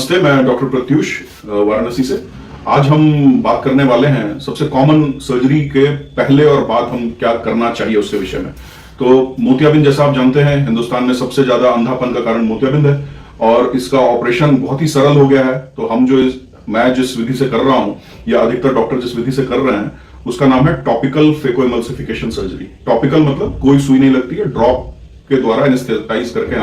नमस्ते, मैं डॉक्टर प्रत्युष वाराणसी से। आज हम बात करने वाले हैं सबसे कॉमन सर्जरी के पहले और बाद हम क्या करना चाहिए उसके विषय में। तो मोतियाबिंद, जैसा आप जानते हैं, हिंदुस्तान में सबसे ज्यादा अंधापन का कारण मोतियाबिंद है और इसका ऑपरेशन बहुत ही सरल हो गया है। तो मैं जिस विधि से कर रहा हूं या अधिकतर डॉक्टर जिस विधि से कर रहे हैं उसका नाम है टॉपिकल फेकोएमल्सिफिकेशन सर्जरी। टॉपिकल मतलब कोई सुई नहीं लगती है, ड्रॉप के द्वारा एनेस्थेटाइज करके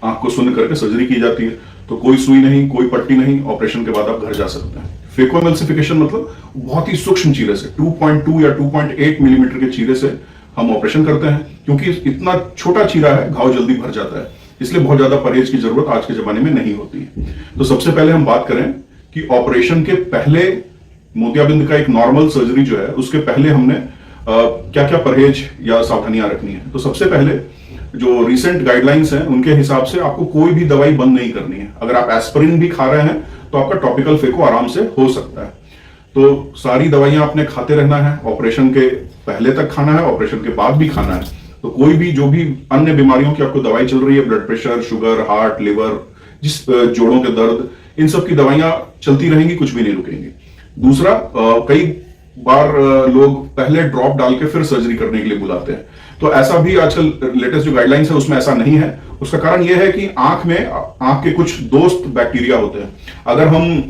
आंख को शून्य करके सर्जरी की जाती है। तो कोई सुई नहीं, कोई पट्टी नहीं, ऑपरेशन के बाद आप घर जा सकते हैं। फेकोएमल्सिफिकेशन मतलब बहुत ही सूक्ष्म चीरे से 2.2 या 2.8 मिलीमीटर के चीरे से हम ऑपरेशन करते हैं। क्योंकि इतना छोटा चीरा है, घाव जल्दी भर जाता है, इसलिए बहुत ज्यादा परहेज की जरूरत आज के जमाने में नहीं होती है। तो सबसे पहले हम बात करें कि ऑपरेशन के पहले मोतियाबिंद का एक नॉर्मल सर्जरी जो है उसके पहले हमने क्या क्या परहेज या सावधानियां रखनी है। तो सबसे पहले जो रिसेंट गाइडलाइंस हैं उनके हिसाब से आपको कोई भी दवाई बंद नहीं करनी है। अगर आप एस्पिरिन भी खा रहे हैं तो आपका टॉपिकल फेको आराम से हो सकता है। तो सारी दवाइयां आपने खाते रहना है, ऑपरेशन के पहले तक खाना है, ऑपरेशन के बाद भी खाना है। तो कोई भी जो भी अन्य बीमारियों की आपको दवाई चल रही है, blood pressure, sugar, heart, liver, जिस जोड़ों के दर्द, इन सब की दवाइयां चलती रहेंगी, कुछ भी नहीं रुकेंगी। दूसरा, कई बार लोग पहले ड्रॉप डाल के फिर सर्जरी करने के लिए बुलाते हैं। तो ऐसा भी आजकल लेटेस्ट जो गाइडलाइंस है उसमें ऐसा नहीं है। उसका कारण यह है कि आंख के कुछ दोस्त बैक्टीरिया होते हैं। अगर हम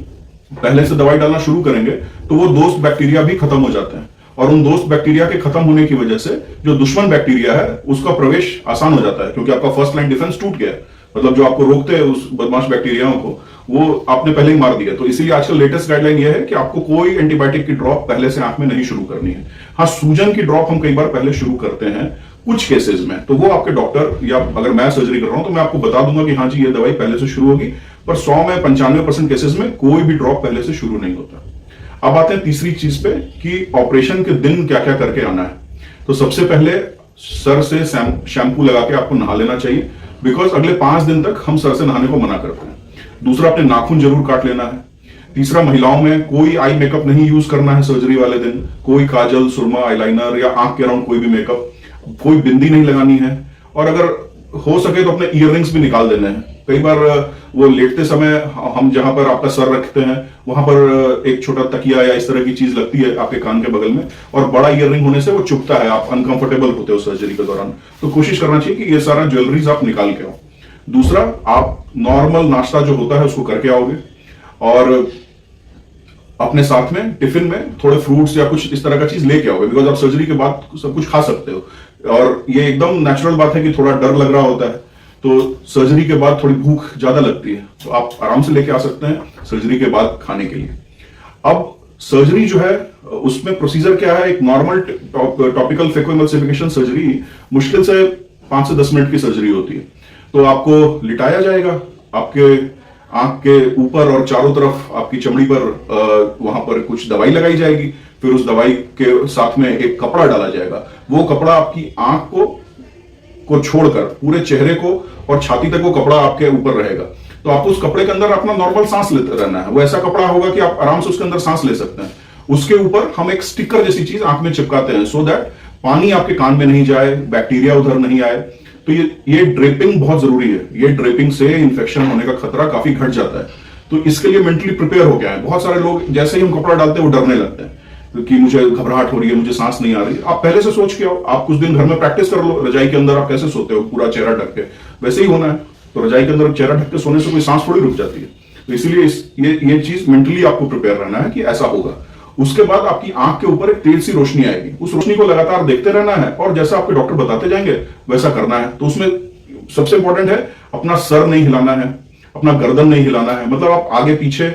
पहले से दवाई डालना शुरू करेंगे तो वो दोस्त बैक्टीरिया भी खत्म हो जाते हैं और उन दोस्त बैक्टीरिया के खत्म होने की वजह से जो दुश्मन बैक्टीरिया है उसका प्रवेश आसान हो जाता है, क्योंकि आपका फर्स्ट लाइन डिफेंस टूट गया है। मतलब जो आपको रोकते हैं उस बदमाश बैक्टीरियाओं को, वो आपने पहले ही मार दिया। तो इसीलिए आजकल लेटेस्ट गाइडलाइन यह है कि आपको कोई एंटीबायोटिक की ड्रॉप पहले से आंख में नहीं शुरू करनी है। हाँ, सूजन की ड्रॉप हम कई बार पहले शुरू करते हैं कुछ केसेस में, तो वो आपके डॉक्टर या अगर मैं सर्जरी कर रहा हूं तो मैं आपको बता दूंगा कि हाँ जी ये दवाई पहले से शुरू होगी। पर 100 में 95% केसेस में कोई भी ड्रॉप पहले से शुरू नहीं होता। अब आते हैं तीसरी चीज पे कि ऑपरेशन के दिन क्या क्या करके आना है। तो सबसे पहले सर से शैम्पू लगा के आपको नहा लेना चाहिए, बिकॉज अगले 5 दिन तक हम सर से नहाने को मना करते हैं। दूसरा, अपने नाखून जरूर काट लेना है। तीसरा, महिलाओं में कोई आई मेकअप नहीं यूज करना है सर्जरी वाले दिन। कोई काजल, सुरमा, आईलाइनर या आंख के अराउंड कोई भी मेकअप, कोई बिंदी नहीं लगानी है। और अगर हो सके तो अपने इयररिंग्स भी निकाल देने हैं। कई बार वो लेटते समय हम जहां पर आपका सर रखते हैं वहां पर एक छोटा तकिया या इस तरह की चीज लगती है आपके कान के बगल में, और बड़ा इयररिंग होने से वो चुभता है, आप अनकंफर्टेबल होते हो सर्जरी के दौरान। तो कोशिश करना चाहिए कि ये सारा ज्वेलरीज आप निकाल के आओ। दूसरा, आप नॉर्मल नाश्ता जो होता है उसको करके आओगे और अपने साथ में टिफिन में थोड़े फ्रूट्स या कुछ इस तरह का चीज लेके आओगे, बिकॉज आप सर्जरी के बाद सब कुछ खा सकते हो। और ये एकदम नेचुरल बात है कि थोड़ा डर लग रहा होता है, तो सर्जरी के बाद थोड़ी भूख ज्यादा लगती है, तो आप आराम से लेके आ सकते हैं सर्जरी के बाद खाने के लिए। अब सर्जरी जो है उसमें प्रोसीजर क्या है। एक नॉर्मल टॉपिकल फेकोएमल्सिफिकेशन सर्जरी मुश्किल से 5 से 10 मिनट की सर्जरी होती है। तो आपको लिटाया जाएगा, आपके आंख के ऊपर और चारों तरफ आपकी चमड़ी पर वहां पर कुछ दवाई लगाई जाएगी। फिर उस दवाई के साथ में एक कपड़ा डाला जाएगा। वो कपड़ा आपकी आंख को छोड़कर पूरे चेहरे को और छाती तक वो कपड़ा आपके ऊपर रहेगा। तो आपको उस कपड़े के अंदर अपना नॉर्मल सांस लेते रहना है। वो ऐसा कपड़ा होगा कि आप आराम से उसके अंदर सांस ले सकते हैं। उसके ऊपर हम एक स्टिकर जैसी चीज आंख में चिपकाते हैं, सो दैट पानी आपके कान में नहीं जाए, बैक्टीरिया उधर नहीं आए। तो ये ड्रेपिंग बहुत जरूरी है। ये ड्रेपिंग से इन्फेक्शन होने का खतरा काफी घट जाता है। तो इसके लिए मेंटली प्रिपेयर हो गया है। बहुत सारे लोग जैसे ही हम कपड़ा डालते हैं वो डरने लगते हैं कि मुझे घबराहट हो रही है, मुझे सांस नहीं आ रही। आप पहले से सोच के आओ, आप कुछ दिन घर में प्रैक्टिस कर लो। रजाई के अंदर आप कैसे सोते हो, पूरा चेहरा ढक के, वैसे ही होना है। तो रजाई के अंदर चेहरा ढक के सोने से कोई सांस थोड़ी रुक जाती है। तो इसीलिए ये चीज मेंटली आपको प्रिपेयर रहना है कि ऐसा होगा। उसके बाद आपकी आंख के ऊपर एक तेज सी रोशनी आएगी। उस रोशनी को लगातार देखते रहना है और जैसा आपके डॉक्टर बताते जाएंगे वैसा करना है। तो उसमें सबसे इंपॉर्टेंट है अपना सर नहीं हिलाना है, अपना गर्दन नहीं हिलाना है। मतलब आप आगे पीछे,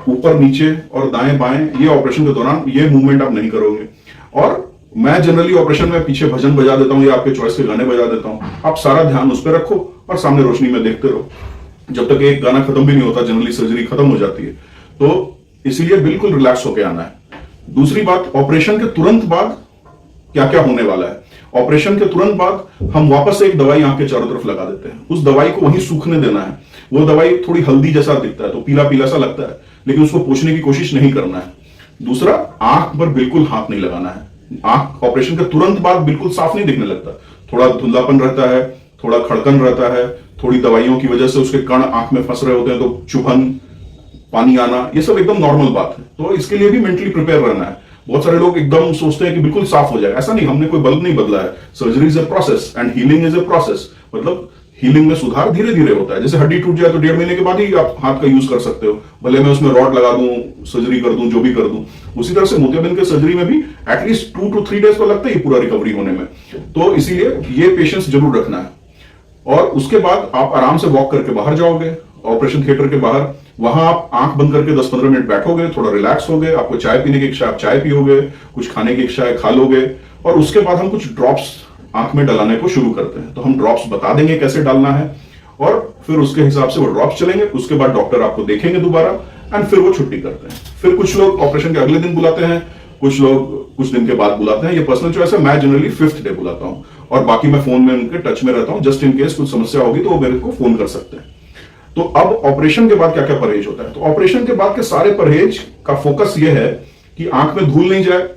ऊपर नीचे और दाएं बाएं, ये ऑपरेशन के दौरान ये मूवमेंट आप नहीं करोगे। और मैं जनरली ऑपरेशन में पीछे भजन बजा देता हूं या आपके चॉइस के गाने बजा देता हूं। आप सारा ध्यान उस पर रखो और सामने रोशनी में देखते रहो जब तक एक गाना खत्म भी नहीं होता। जनरली सर्जरी खत्म हो जाती है, तो इसीलिए बिल्कुल रिलैक्स होकर आना है। दूसरी बात, ऑपरेशन के तुरंत बाद क्या क्या होने वाला है। ऑपरेशन के तुरंत बाद हम वापस से एक दवाई आंख के चारों तरफ लगा देते हैं। उस दवाई को वहीं सूखने देना है। वो दवाई थोड़ी हल्दी जैसा दिखता है, तो पीला पीला सा लगता है, लेकिन उसको पोंछने की कोशिश नहीं करना है। दूसरा, आंख पर बिल्कुल हाथ नहीं लगाना है। आंख ऑपरेशन के तुरंत बाद बिल्कुल साफ नहीं दिखने लगता, थोड़ा धुंधलापन रहता है, थोड़ा खड़कन रहता है, थोड़ी दवाइयों की वजह से उसके कण आंख में फंस रहे होते हैं तो चुभन, पानी आना, ये सब एकदम नॉर्मल बात है। तो इसके लिए भी मेंटली प्रिपेयर रहना है। बहुत सारे लोग एकदम सोचते हैं कि बिल्कुल साफ हो जाएगा, ऐसा नहीं, हमने कोई बल्ब नहीं बदला है। Surgery is a process and healing is a process. मतलब हीलिंग में सुधार धीरे धीरे होता है। जैसे हड्डी टूट जाए तो 1.5 महीने के बाद ही आप हाथ का यूज कर सकते हो, भले मैं उसमें रॉड लगा दूं, सर्जरी कर दूं, जो भी कर दूं। उसी तरह से मोतियाबिंद के सर्जरी में भी एटलीस्ट 2 to 3 डेज तो लगता है पूरा रिकवरी होने में। तो इसीलिए ये पेशेंस जरूर रखना है। और उसके बाद आप आराम से वॉक करके बाहर जाओगे ऑपरेशन थिएटर के बाहर, वहां आप आंख बंद करके 10-15 मिनट बैठोगे, थोड़ा रिलैक्स होगे, आपको चाय पीने की इच्छा आप चाय पियोगे, कुछ खाने की इच्छा है खा लोगे, और उसके बाद हम कुछ ड्रॉप्स आंख में डलाने को शुरू करते हैं। तो हम ड्रॉप्स बता देंगे कैसे डालना है और फिर उसके हिसाब से वो ड्रॉप्स चलेंगे। उसके बाद डॉक्टर आपको देखेंगे दोबारा एंड फिर वो छुट्टी करते हैं। फिर कुछ लोग ऑपरेशन के अगले दिन बुलाते हैं, कुछ लोग कुछ दिन के बाद बुलाते हैं। ये पर्सनल चॉइस है, मैं जनरली 5th डे बुलाता हूं और बाकी मैं फोन में उनके टच में रहता हूं। जस्ट इन केस कुछ समस्या होगी तो वो मेरे को फोन कर सकते हैं। तो अब ऑपरेशन के बाद क्या क्या परहेज होता है? तो ऑपरेशन के बाद के सारे परहेज का फोकस ये है कि आंख में धूल नहीं जाए,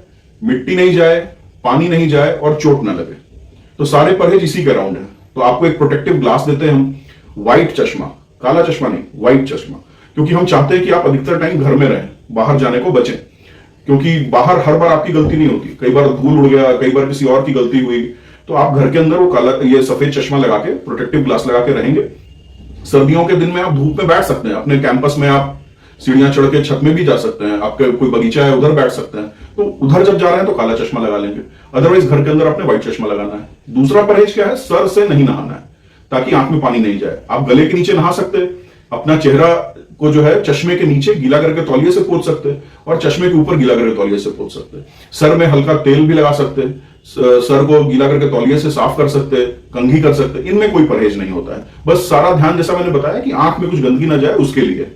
मिट्टी नहीं जाए, पानी नहीं जाए और चोट ना लगे। तो सारे परहेज इसी के अराउंड है। तो आपको एक प्रोटेक्टिव ग्लास देते हैं हम, व्हाइट चश्मा, काला चश्मा नहीं, व्हाइट चश्मा, क्योंकि हम चाहते हैं कि आप अधिकतर टाइम घर में रहें, बाहर जाने को बचें, क्योंकि बाहर हर बार आपकी गलती नहीं होती। कई बार धूल उड़ गया, कई बार किसी और की गलती हुई, तो आप घर के अंदर वो काला ये सफेद चश्मा लगा के, प्रोटेक्टिव ग्लास लगा के रहेंगे। सर्दियों के दिन में आप धूप में बैठ सकते हैं, अपने कैंपस में आप सीढ़ियां चढ़ के छत में भी जा सकते हैं, आपके कोई बगीचा है उधर बैठ सकते हैं। तो उधर जब जा रहे हैं तो काला चश्मा लगा लेंगे, अदरवाइज घर के अंदर आपने व्हाइट चश्मा लगाना है। दूसरा परहेज क्या है? सर से नहीं नहाना है ताकि आंख में पानी नहीं जाए। आप गले के नीचे नहा सकते हैं, अपना चेहरा को जो है चश्मे के नीचे गीला करके तौलिए से पोंछ सकते हैं और चश्मे के ऊपर गीला करके तौलिए से पोंछ सकते हैं। सर में हल्का तेल भी लगा सकते हैं, सर को गीला करके तौलिए से साफ कर सकते हैं, कंघी कर सकते हैं। इनमें कोई परहेज नहीं होता है, बस सारा ध्यान जैसा मैंने बताया कि आंख में कुछ गंदगी ना जाए उसके लिए।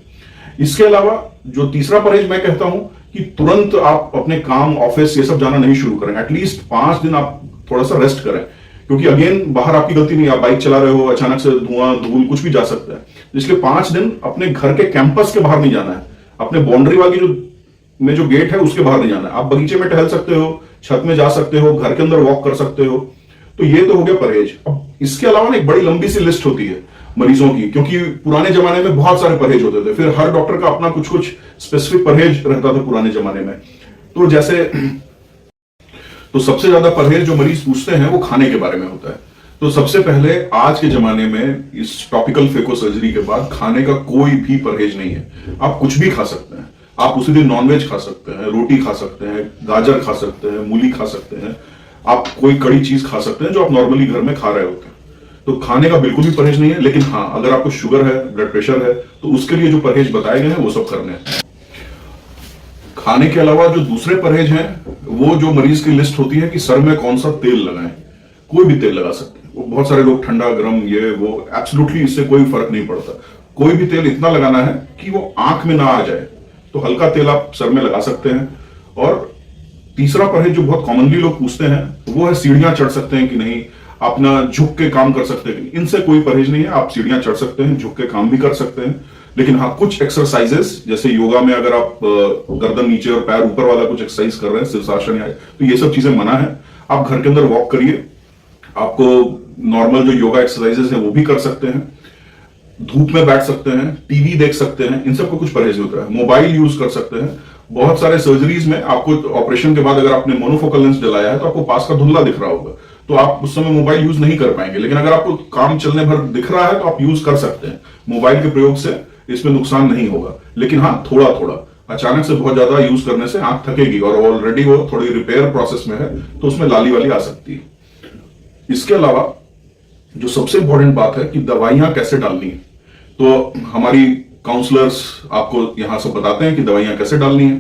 इसके अलावा जो तीसरा परहेज मैं कहता हूं कि तुरंत आप अपने काम, ऑफिस ये सब जाना नहीं शुरू करें। एटलीस्ट 5 दिन आप थोड़ा सा रेस्ट करें, क्योंकि अगेन बाहर आपकी गलती नहीं, आप बाइक चला रहे हो, अचानक से धुआं धूल कुछ भी जा सकता है। इसलिए 5 दिन अपने घर के कैंपस के बाहर नहीं जाना है, अपने बाउंड्री वाली जो गेट है उसके बाहर नहीं जाना है। आप बगीचे में टहल सकते हो, छत में जा सकते हो, घर के अंदर वॉक कर सकते हो। तो ये तो हो गया परहेज। अब इसके अलावा ना एक बड़ी लंबी सी लिस्ट होती है मरीजों की, क्योंकि पुराने जमाने में बहुत सारे परहेज होते थे, फिर हर डॉक्टर का अपना कुछ कुछ स्पेसिफिक परहेज रहता था पुराने जमाने में। तो जैसे तो सबसे ज्यादा परहेज जो मरीज पूछते हैं वो खाने के बारे में होता है। तो सबसे पहले आज के जमाने में इस टॉपिकल फेको सर्जरी के बाद खाने का कोई भी परहेज नहीं है। आप कुछ भी खा सकते हैं, आप उसी दिन नॉनवेज खा सकते हैं, रोटी खा सकते हैं, गाजर खा सकते हैं, मूली खा सकते हैं, आप कोई कड़ी चीज खा सकते हैं जो आप नॉर्मली घर में खा रहे होते हैं। तो खाने का बिल्कुल भी परहेज नहीं है। लेकिन हाँ, अगर आपको शुगर है, ब्लड प्रेशर है, तो उसके लिए जो परहेज बताए गए हैं वो सब करने हैं। खाने के अलावा जो दूसरे परहेज हैं वो जो मरीज की लिस्ट होती है कि सर में कौन सा तेल लगाएं। कोई भी तेल लगा सकते हैं। वो बहुत सारे लोग ठंडा गर्म ये वो, एब्सोल्युटली इससे कोई फर्क नहीं पड़ता। कोई भी तेल इतना लगाना है कि वो आंख में ना आ जाए। तो हल्का तेल आप सर में लगा सकते हैं। और तीसरा परहेज जो बहुत कॉमनली लोग पूछते हैं वो है सीढ़ियां चढ़ सकते हैं कि नहीं, अपना झुक के काम कर सकते हैं। इनसे कोई परहेज नहीं है, आप सीढ़ियां चढ़ सकते हैं, झुक के काम भी कर सकते हैं। लेकिन हाँ, कुछ एक्सरसाइजेस जैसे योगा में अगर आप गर्दन नीचे और पैर ऊपर वाला कुछ एक्सरसाइज कर रहे हैं, शीर्षासन या, तो ये सब चीजें मना है। आप घर के अंदर वॉक करिए, आपको नॉर्मल जो योगा एक्सरसाइजेस है वो भी कर सकते हैं, धूप में बैठ सकते हैं, टीवी देख सकते हैं, इन सबको कुछ परहेज होता है। मोबाइल यूज कर सकते हैं। बहुत सारे सर्जरीज में आपको ऑपरेशन के बाद अगर आपने मोनोफोकल लेंस डलाया है तो आपको पास का धुंधला दिख रहा होगा, तो आप उस समय मोबाइल यूज नहीं कर पाएंगे। लेकिन अगर आपको काम चलने भर दिख रहा है तो आप यूज कर सकते हैं। मोबाइल के प्रयोग से इसमें नुकसान नहीं होगा। लेकिन हाँ, थोड़ा थोड़ा, अचानक से बहुत ज्यादा यूज करने से आंख थकेगी और ऑलरेडी वो थोड़ी रिपेयर प्रोसेस में है तो उसमें लाली वाली आ सकती है। इसके अलावा जो सबसे इंपॉर्टेंट बात है कि दवाइयां कैसे डालनी है, तो हमारी काउंसलर्स आपको यहां सब बताते हैं कि दवाइयां कैसे डालनी है।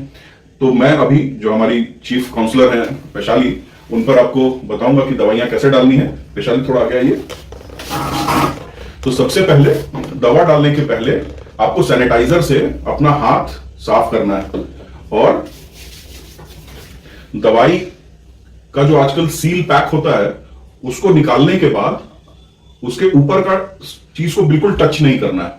तो मैं अभी जो हमारी चीफ काउंसलर हैं वैशाली, उन पर आपको बताऊंगा कि दवाइयां कैसे डालनी है। वैशाली थोड़ा आगे आइए। तो सबसे पहले दवा डालने के पहले आपको सैनिटाइजर से अपना हाथ साफ करना है और दवाई का जो आजकल सील पैक होता है उसको निकालने के बाद उसके ऊपर का चीज को बिल्कुल टच नहीं करना है।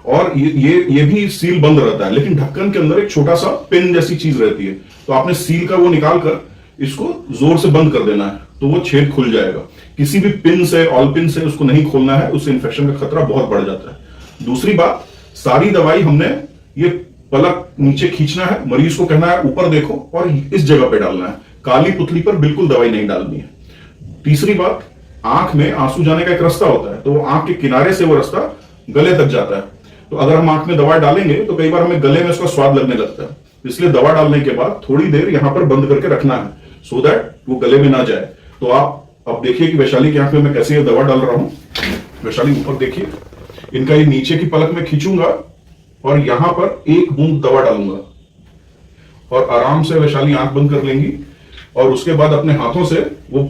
और ये भी सील बंद रहता है, लेकिन ढक्कन के अंदर एक छोटा सा पिन जैसी चीज रहती है, तो आपने सील का वो निकाल कर इसको जोर से बंद कर देना है। तो वो छेद खुल जाएगा। किसी भी पिन से, ऑल पिन से उसको नहीं खोलना है, उससे इंफेक्शन का खतरा बहुत बढ़ जाता है। दूसरी बात, सारी दवाई हमने ये पलक नीचे खींचना है, मरीज को कहना है ऊपर देखो और इस जगह पे डालना है, काली पुतली पर बिल्कुल दवाई नहीं डालनी है। तीसरी बात, आंख में आंसू जाने का एक रास्ता होता है, तो वो आंख के किनारे से वो रास्ता गले तक जाता है। तो अगर हम आंख में दवा डालेंगे तो कई बार हमें गले में उसका स्वाद लगने लगता है, इसलिए दवा डालने के बाद थोड़ी देर यहां पर बंद करके रखना है, सो दैट वो गले में ना जाए। तो आप अब देखिए कि वैशाली की आंख में मैं कैसे ये दवा डाल रहा हूं। वैशाली ऊपर देखिए, इनका ये नीचे की पलक में खींचूंगा और यहां पर एक बूंद दवा डालूंगा और आराम से वैशाली आंख बंद कर लेंगी और उसके बाद अपने हाथों से वो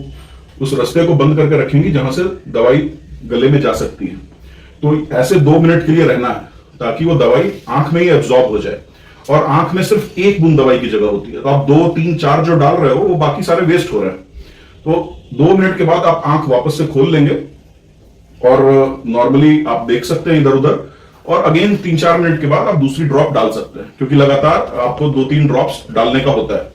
उस रास्ते को बंद करके रखेंगी जहां से दवाई गले में जा सकती है। तो ऐसे 2 मिनट के लिए रहना है ताकि वो दवाई आंख में ही एब्जॉर्ब हो जाए। और आंख में सिर्फ एक बूंद दवाई की जगह होती है, तो आप 2, 3, 4 जो डाल रहे हो वो बाकी सारे वेस्ट हो रहे हैं। तो 2 मिनट के बाद आप आंख वापस से खोल लेंगे और नॉर्मली आप देख सकते हैं इधर उधर, और अगेन 3-4 मिनट के बाद आप दूसरी ड्रॉप डाल सकते हैं, क्योंकि लगातार आपको 2-3 ड्रॉप्स डालने का होता है।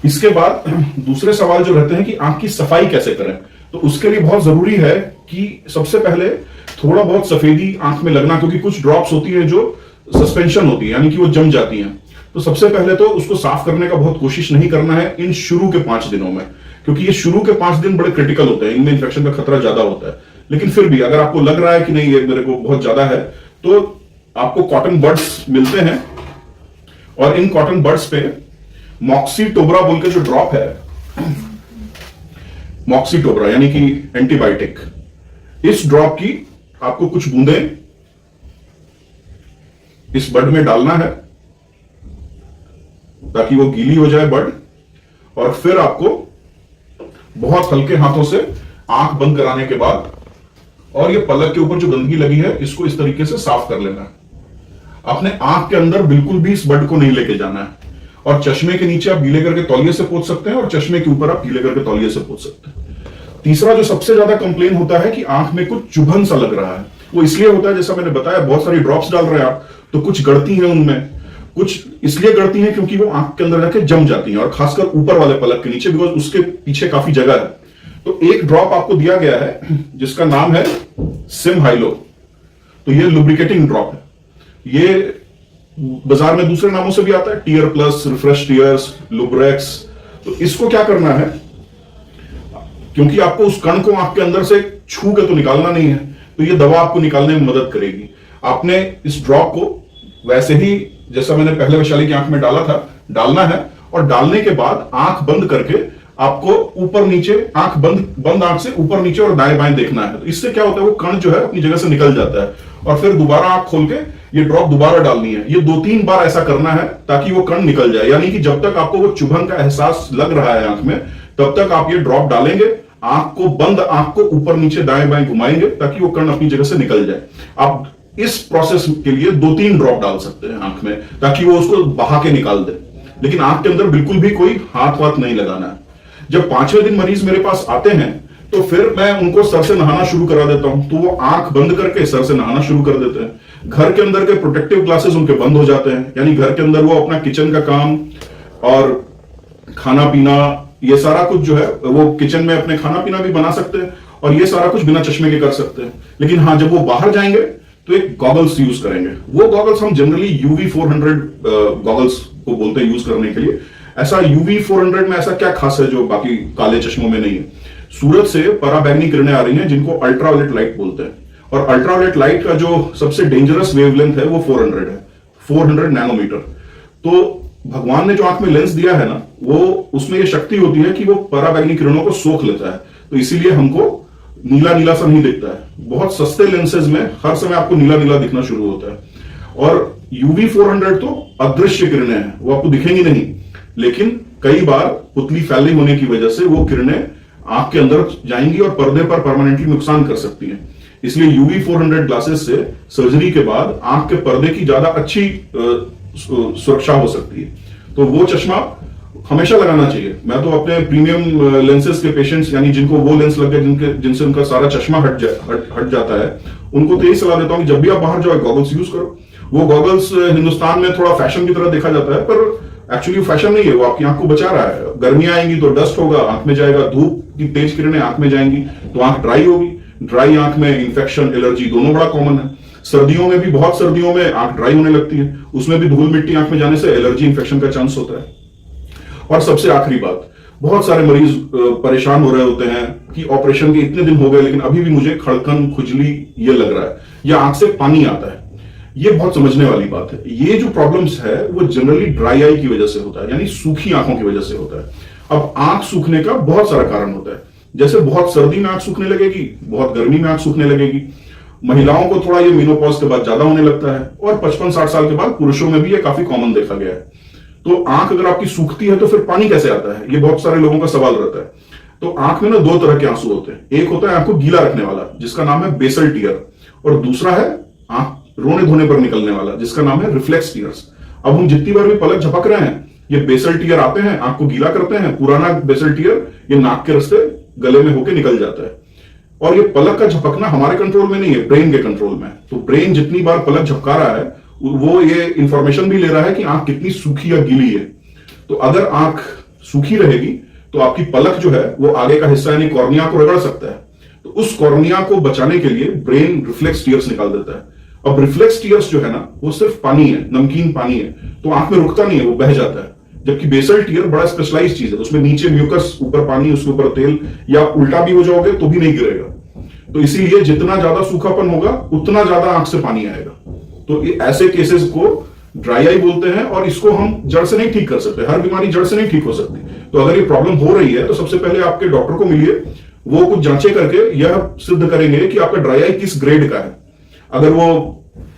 इसके बाद दूसरे सवाल जो रहते हैं कि आंख की सफाई कैसे करें, तो उसके लिए बहुत जरूरी है कि सबसे पहले थोड़ा बहुत सफेदी आंख में लगना, क्योंकि कुछ ड्रॉप्स होती है जो सस्पेंशन होती है, यानी कि वो जम जाती हैं। तो सबसे पहले तो उसको साफ करने का बहुत कोशिश नहीं करना है इन शुरू के 5 दिनों में, क्योंकि ये शुरू के 5 दिन बड़े क्रिटिकल होते हैं, इनमें इंफेक्शन का खतरा ज्यादा होता है। लेकिन फिर भी अगर आपको लग रहा है कि नहीं ये मेरे को बहुत ज्यादा है, तो आपको कॉटन बड्स मिलते हैं और इन कॉटन बड्स पे मॉक्सीटोब्रा बोल के जो ड्रॉप है, मॉक्सीटोब्रा यानी कि एंटीबायोटिक, इस ड्रॉप की आपको कुछ बूंदें इस बड में डालना है ताकि वो गीली हो जाए बड, और फिर आपको बहुत हल्के हाथों से आंख बंद कराने के बाद और ये पलक के ऊपर जो गंदगी लगी है इसको इस तरीके से साफ कर लेना है। अपने आंख के अंदर बिल्कुल भी इस बड को नहीं लेके जाना है, और चश्मे के नीचे आप गीले करके तौलिए से पोंछ सकते हैं और चश्मे के ऊपर आप गीले करके तौलिए से पोंछ सकते हैं। तीसरा जो सबसे ज्यादा कंप्लेन होता है कि आंख में कुछ चुभन सा लग रहा है, वो इसलिए होता है जैसा मैंने बताया, बहुत सारी ड्रॉप्स डाल रहे हैं आप, तो कुछ गड़ती हैं उनमें, कुछ इसलिए गड़ती हैं क्योंकि वो आंख के अंदर जाके जम जाती हैं, और खासकर ऊपर वाले पलक के नीचे, बिकॉज उसके पीछे काफी जगह है। तो एक ड्रॉप आपको दिया गया है जिसका नाम है सिमहाइलो, तो ये लुब्रिकेटिंग ड्रॉप है। ये बाजार में दूसरे नामों से भी आता है, टीयर प्लस, रिफ्रेश टीयर्स, लुब्रेक्स। तो इसको क्या करना है, क्योंकि आपको उस कण को आंख के अंदर से छू के तो निकालना नहीं है, तो ये दवा आपको निकालने में मदद करेगी। आपने इस ड्रॉप को वैसे ही जैसा मैंने पहले वैशाली की आंख में डाला था डालना है, और डालने के बाद आंख बंद करके आपको ऊपर नीचे, आंख बंद आंख से ऊपर नीचे और दाएं बाएं देखना है। तो इससे क्या होता है, वो कण जो है अपनी जगह से निकल जाता है, और फिर दोबारा आंख खोल के ये ड्रॉप दोबारा डालनी है। ये 2-3 बार ऐसा करना है ताकि वो कण निकल जाए, यानी कि जब तक आपको वो चुभन का एहसास लग रहा है आंख में, तब तक आप ये ड्रॉप डालेंगे, आंख को बंद, आंख को ऊपर नीचे दाएं बाएं घुमाएंगे ताकि वो कण अपनी जगह से निकल जाए। आप इस प्रोसेस के लिए 2-3 ड्रॉप डाल सकते हैं आंख में, ताकि वो उसको बहा के निकाल दे, लेकिन आंख के अंदर बिल्कुल भी कोई हाथ वाथ नहीं लगाना है। जब 5वें दिन मरीज मेरे पास आते हैं तो फिर मैं उनको सर से नहाना शुरू करा देता हूं, तो वो आंख बंद करके सर से नहाना शुरू कर देते हैं। घर के अंदर के प्रोटेक्टिव ग्लासेस उनके बंद हो जाते हैं, यानी घर के अंदर वो अपना किचन का काम और खाना पीना, ये सारा कुछ जो है वो किचन में अपने खाना पीना भी बना सकते हैं, और ये सारा कुछ बिना चश्मे के कर सकते हैं। लेकिन हाँ, जब वो बाहर जाएंगे तो एक गॉगल्स यूज करेंगे। वो गॉगल्स हम जनरली UV 400 गॉगल्स को बोलते हैं यूज करने के लिए। ऐसा UV 400 में ऐसा क्या खास है जो बाकी काले चश्मों में नहीं है? सूरज से पराबैंगनी किरणें आ रही हैं जिनको अल्ट्रावायलेट लाइट बोलते हैं, और अल्ट्रावायलेट लाइट का जो सबसे डेंजरस वेवलेंथ है वो 400 है, 400 नैनोमीटर। तो भगवान ने जो आंख में लेंस दिया है ना, वो उसमें ये शक्ति होती है कि वो पराबैंगनी किरणों को सोख लेता है, तो इसीलिए हमको नीला नीला सा नहीं दिखता है। बहुत सस्ते लेंसेज में हर समय आपको नीला नीला दिखना शुरू होता है, और UV 400 तो अदृश्य किरणें हैं, वो आपको दिखेंगी नहीं, लेकिन कई बार पुतली फैली होने की वजह से वो किरणें आंख के अंदर जाएंगी और पर्दे पर परमानेंटली नुकसान कर सकती हैं। इसलिए UV 400 ग्लासेस से सर्जरी के बाद आंख के पर्दे की ज्यादा अच्छी सुरक्षा हो सकती है, तो वो चश्मा हमेशा लगाना चाहिए। मैं तो अपने प्रीमियम लेंसेज के पेशेंट्स, यानी जिनको वो लेंस लग गए जिनसे उनका सारा चश्मा हट जाता है, उनको तो यही सलाह देता हूं कि जब भी आप बाहर जाओ गॉगल्स यूज करो। वो गॉगल्स हिंदुस्तान में थोड़ा फैशन की तरह देखा जाता है, पर एक्चुअली फैशन नहीं है, वो आपकी आंख को बचा रहा है। गर्मियां आएंगी तो डस्ट होगा, आंख में जाएगा, धूप की तेज किरणें आंख में जाएंगी तो आंख ड्राई होगी। ड्राई आंख में इंफेक्शन, एलर्जी दोनों बड़ा कॉमन है। सर्दियों में भी, बहुत सर्दियों में आंख ड्राई होने लगती है, उसमें भी धूल मिट्टी आंख में जाने से एलर्जी इंफेक्शन का चांस होता है। और सबसे आखिरी बात, बहुत सारे मरीज परेशान हो रहे होते हैं कि ऑपरेशन के इतने दिन हो गए लेकिन अभी भी मुझे खड़कन, खुजली ये लग रहा है या आंख से पानी आता है। ये बहुत समझने वाली बात है। ये जो प्रॉब्लम्स है वो जनरली ड्राई आई की वजह से होता है, यानी सूखी आंखों की वजह से होता है। अब आंख सूखने का बहुत सारा कारण होता है, जैसे बहुत सर्दी में आंख सूखने लगेगी, बहुत गर्मी में आंख सूखने लगेगी। महिलाओं को थोड़ा ये मेनोपॉज के बाद ज्यादा होने लगता है, और 55-60 साल के बाद पुरुषों में भी ये काफी कॉमन देखा गया है। तो आंख अगर आपकी सूखती है तो फिर पानी कैसे आता है, ये बहुत सारे लोगों का सवाल रहता है। तो आंख में ना दो तरह के आंसू होते हैं। एक होता है आंख को गीला रखने वाला, जिसका नाम है बेसल टीयर, और दूसरा है आंख रोने धोने पर निकलने वाला, जिसका नाम है रिफ्लेक्स टीयर्स। अब हम जितनी बार भी पलक झपक रहे हैं, ये बेसल टीयर आते हैं, आंख को गीला करते हैं। पुराना बेसल टीयर ये नाक के रास्ते गले में होकर निकल जाता है। और ये पलक का झपकना हमारे कंट्रोल में नहीं है, ब्रेन के कंट्रोल में। तो ब्रेन जितनी बार पलक झपका रहा है वो ये इंफॉर्मेशन भी ले रहा है कि आंख कितनी सूखी या गीली है। तो अगर आंख सूखी रहेगी तो आपकी पलक जो है वो आगे का हिस्सा यानी कॉर्निया को रगड़ सकता है। तो उस कॉर्निया को बचाने के लिए ब्रेन रिफ्लेक्स टीयर्स निकाल देता है। अब रिफ्लेक्स टीयर्स जो है ना, वो सिर्फ पानी है, नमकीन पानी है, तो आंख में रुकता नहीं है, वो बह जाता है। जबकि बेसल टीयर बड़ा स्पेशलाइज चीज है, उसमें नीचे म्यूकस, ऊपर पानी, उसके ऊपर तेल, या उल्टा भी हो जाओगे तो भी नहीं गिरेगा। तो इसीलिए जितना ज्यादा सूखापन होगा उतना ज्यादा आंख से पानी आएगा। तो ऐसे केसेस को ड्राई आई बोलते हैं, और इसको हम जड़ से नहीं ठीक कर सकते। हर बीमारी जड़ से नहीं ठीक हो सकती। तो अगर ये प्रॉब्लम हो रही है तो सबसे पहले आपके डॉक्टर को मिलिए, वो कुछ जांचें करके यह सिद्ध करेंगे कि आपका ड्राई आई किस ग्रेड का है। अगर वो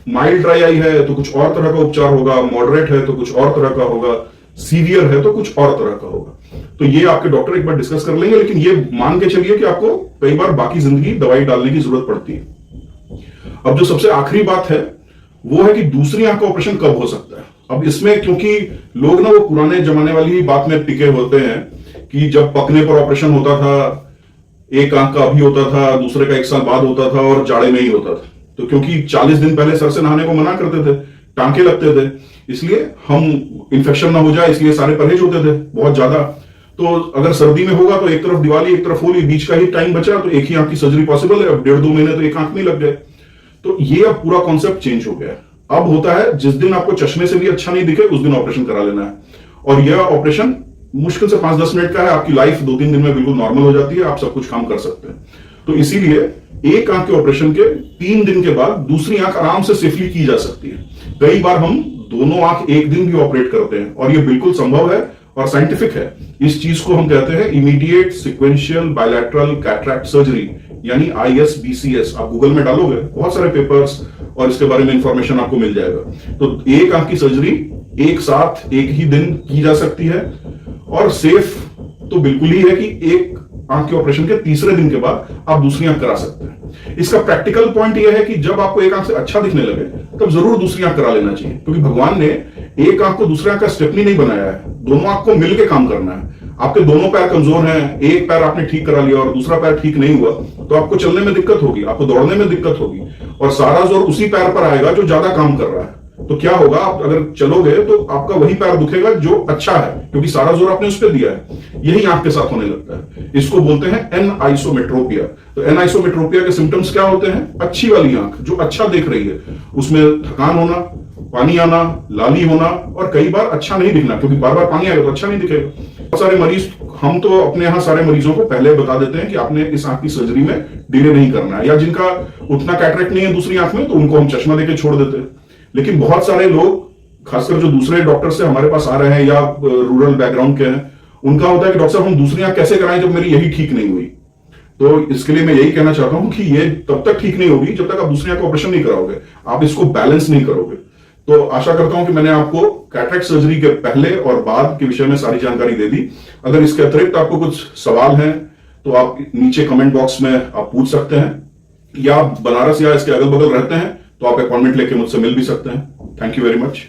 माइल्ड ड्राई आई है तो कुछ और तरह का उपचार होगा, मॉडरेट है तो कुछ और तरह का होगा, सीवियर है तो कुछ और तरह का होगा। तो ये आपके डॉक्टर एक बार डिस्कस कर लेंगे, लेकिन ये मान के चलिए कि आपको कई बार बाकी जिंदगी दवाई डालने की जरूरत पड़ती है। अब जो सबसे आखिरी बात है वो है कि दूसरी आंख का ऑपरेशन कब हो सकता है। अब इसमें क्योंकि लोग ना वो पुराने जमाने वाली ही बात में टिके होते हैं कि जब पकने पर ऑपरेशन होता था, एक आंख का अभी होता था, दूसरे का 1 साल बाद होता था, और जाड़े में ही होता था। तो क्योंकि 40 दिन पहले सर से नहाने को मना करते थे, टांके लगते थे, इसलिए हम इंफेक्शन ना हो जाए इसलिए सारे परहेज होते थे बहुत ज्यादा। तो अगर सर्दी में होगा तो एक तरफ दिवाली एक तरफ होली, बीच का ही टाइम बचा तो एक ही आंख की सर्जरी पॉसिबल है। अब 1.5-2 महीने तो एक आंख में लग गए। तो ये अब पूरा कॉन्सेप्ट चेंज हो गया है। अब होता है जिस दिन आपको चश्मे से भी अच्छा नहीं दिखे उस दिन ऑपरेशन करा लेना है, और यह ऑपरेशन मुश्किल से 5-10 मिनट का है। आपकी लाइफ 2-3 दिन में बिल्कुल नॉर्मल हो जाती है, आप सब कुछ काम कर सकते हैं। तो इसीलिए एक आंख के ऑपरेशन के 3 दिन के बाद दूसरी आंख आराम से सेफली की जा सकती है। कई बार हम दोनों आंख एक दिन भी ऑपरेट करते हैं, और यह बिल्कुल संभव है और साइंटिफिक है। इस चीज को हम कहते हैं immediate sequential bilateral cataract surgery, यानी ISBCS। आप गूगल में डालोगे बहुत सारे पेपर्स और इसके बारे में इंफॉर्मेशन आपको मिल जाएगा। तो एक आंख की सर्जरी एक साथ एक ही दिन की जा सकती है, और सेफ तो बिल्कुल ही है कि एक आंख के ऑपरेशन के तीसरे दिन के बाद आप दूसरी आंख करा सकते हैं। इसका प्रैक्टिकल पॉइंट यह है कि जब आपको एक आंख से अच्छा दिखने लगे तब जरूर दूसरी आंख करा लेना चाहिए, क्योंकि भगवान ने एक आंख को दूसरे आंख का स्टेपनी नहीं बनाया है, दोनों आंख को मिलकर काम करना है। आपके दोनों पैर कमजोर हैं, एक पैर आपने ठीक करा लिया और दूसरा पैर ठीक नहीं हुआ, तो आपको चलने में दिक्कत होगी, आपको दौड़ने में दिक्कत होगी, और सारा जोर उसी पैर पर आएगा जो ज्यादा काम कर रहा है। तो क्या होगा, आप अगर चलोगे तो आपका वही पैर दुखेगा जो अच्छा है, क्योंकि सारा जोर आपने उस पर दिया है। यही आंख के साथ होने लगता है। इसको बोलते हैं एनआइसोमेट्रोपिया। तो एनआइसोमेट्रोपिया के सिम्टम्स क्या होते हैं? अच्छी वाली आंख जो अच्छा देख रही है उसमें थकान होना, पानी आना, लाली होना, और कई बार अच्छा नहीं दिखना, क्योंकि बार बार पानी आएगा तो अच्छा नहीं दिखेगा। बहुत सारे मरीज, हम तो अपने यहाँ सारे मरीजों को पहले बता देते हैं कि आपने इस आंख की सर्जरी में डिले नहीं करना है, या जिनका उतना कैटरेक्ट नहीं है दूसरी आंख में तो उनको हम चश्मा देके छोड़ देते हैं। लेकिन बहुत सारे लोग, खासकर जो दूसरे डॉक्टर से हमारे पास आ रहे हैं या रूरल बैकग्राउंड के हैं, उनका होता है कि डॉक्टर साहब हम दूसरी आंख कैसे कराएं जब मेरी यही ठीक नहीं हुई। तो इसके लिए मैं यही कहना चाहता हूं कि ये तब तक ठीक नहीं होगी जब तक आप दूसरी आंख का ऑपरेशन नहीं कराओगे, आप इसको बैलेंस नहीं करोगे। तो आशा करता हूं कि मैंने आपको कैटरेक्ट सर्जरी के पहले और बाद के विषय में सारी जानकारी दे दी। अगर इसके अतिरिक्त आपको कुछ सवाल हैं तो आप नीचे कमेंट बॉक्स में आप पूछ सकते हैं, या आप बनारस या इसके अगल बगल रहते हैं तो आप अपॉइंटमेंट लेके मुझसे मिल भी सकते हैं। Thank you very much.